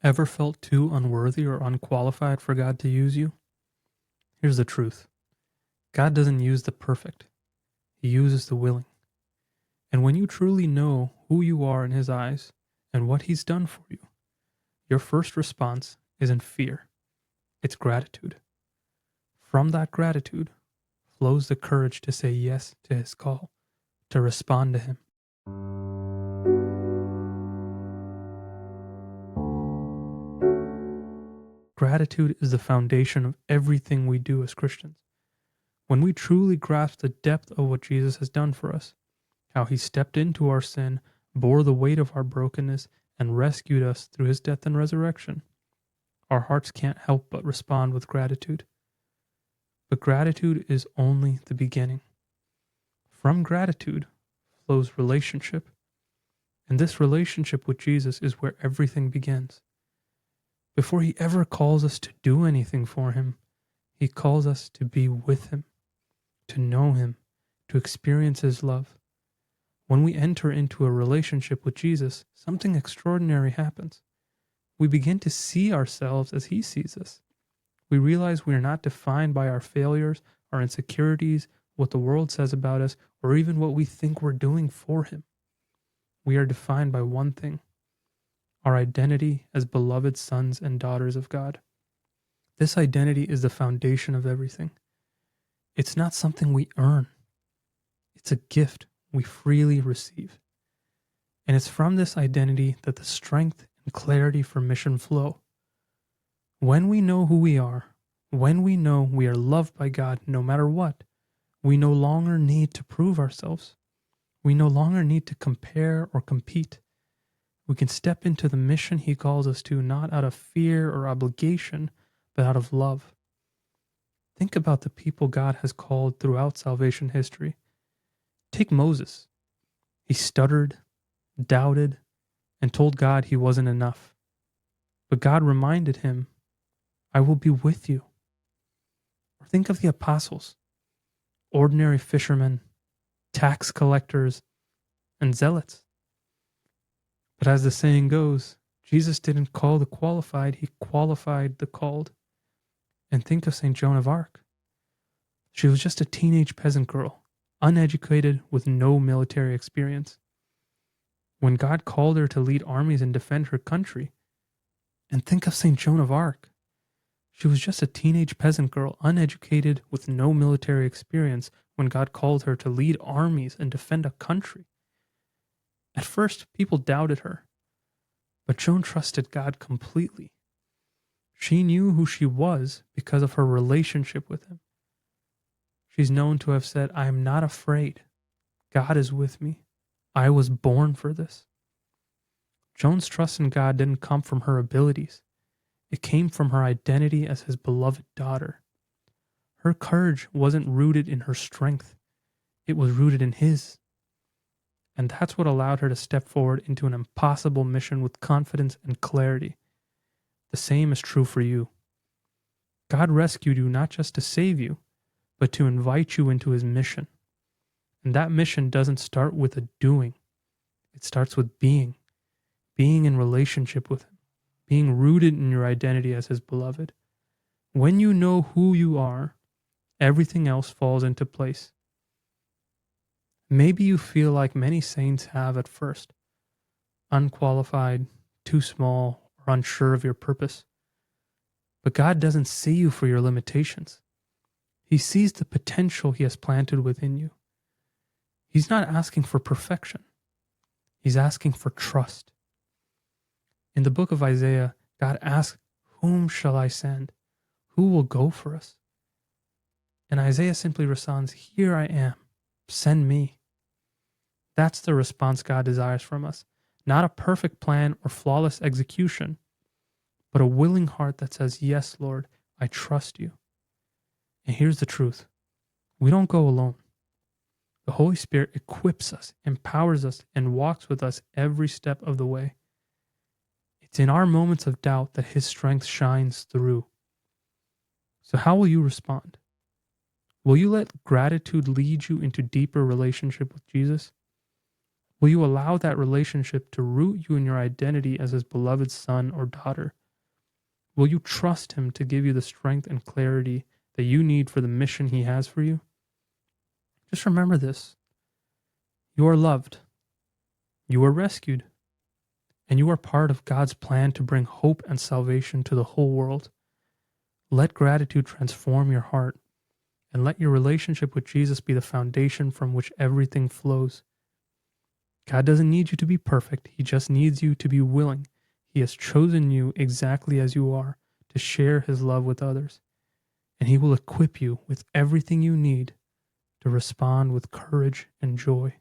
Ever felt too unworthy or unqualified for God to use you? Here's the truth. God doesn't use the perfect. He uses the willing. And when you truly know who you are in His eyes and what He's done for you, your first response isn't fear. It's gratitude. From that gratitude flows the courage to say yes to His call, to respond to Him. Gratitude is the foundation of everything we do as Christians. When we truly grasp the depth of what Jesus has done for us, how He stepped into our sin, bore the weight of our brokenness, and rescued us through His death and resurrection, our hearts can't help but respond with gratitude. But gratitude is only the beginning. From gratitude flows relationship, and this relationship with Jesus is where everything begins. Before He ever calls us to do anything for Him, He calls us to be with Him, to know Him, to experience His love. When we enter into a relationship with Jesus, something extraordinary happens. We begin to see ourselves as He sees us. We realize we are not defined by our failures, our insecurities, what the world says about us, or even what we think we're doing for Him. We are defined by one thing: our identity as beloved sons and daughters of God. This identity is the foundation of everything. It's not something we earn. It's a gift we freely receive. And it's from this identity that the strength and clarity for mission flow. When we know who we are, when we know we are loved by God no matter what, we no longer need to prove ourselves. We no longer need to compare or compete. We can step into the mission He calls us to, not out of fear or obligation, but out of love. Think about the people God has called throughout salvation history. Take Moses. He stuttered, doubted, and told God he wasn't enough. But God reminded him, "I will be with you." Or think of the apostles, ordinary fishermen, tax collectors, and zealots. But as the saying goes, Jesus didn't call the qualified, He qualified the called. And think of St. Joan of Arc. She was just a teenage peasant girl, uneducated with no military experience. When God called her to lead armies and defend her country, and think of St. Joan of Arc. She was just a teenage peasant girl, uneducated with no military experience, when God called her to lead armies and defend a country. At first, people doubted her, but Joan trusted God completely. She knew who she was because of her relationship with Him. She's known to have said, "I am not afraid. God is with me. I was born for this." Joan's trust in God didn't come from her abilities. It came from her identity as His beloved daughter. Her courage wasn't rooted in her strength. It was rooted in His. And that's what allowed her to step forward into an impossible mission with confidence and clarity. The same is true for you. God rescued you not just to save you, but to invite you into His mission. And that mission doesn't start with a doing. It starts with being in relationship with Him, being rooted in your identity as His beloved. When you know who you are, everything else falls into place. Maybe you feel like many saints have at first, unqualified, too small, or unsure of your purpose. But God doesn't see you for your limitations. He sees the potential He has planted within you. He's not asking for perfection. He's asking for trust. In the book of Isaiah, God asks, "Whom shall I send? Who will go for us?" And Isaiah simply responds, "Here I am. Send me." That's the response God desires from us. Not a perfect plan or flawless execution, but a willing heart that says, "Yes, Lord, I trust you." And here's the truth. We don't go alone. The Holy Spirit equips us, empowers us, and walks with us every step of the way. It's in our moments of doubt that His strength shines through. So how will you respond? Will you let gratitude lead you into deeper relationship with Jesus? Will you allow that relationship to root you in your identity as his beloved son or daughter? Will you trust him to give you the strength and clarity that you need for the mission he has for you? Just remember this. You are loved. You are rescued. And you are part of God's plan to bring hope and salvation to the whole world. Let gratitude transform your heart, and let your relationship with Jesus be the foundation from which everything flows. God doesn't need you to be perfect. He just needs you to be willing. He has chosen you exactly as you are to share his love with others. And he will equip you with everything you need to respond with courage and joy.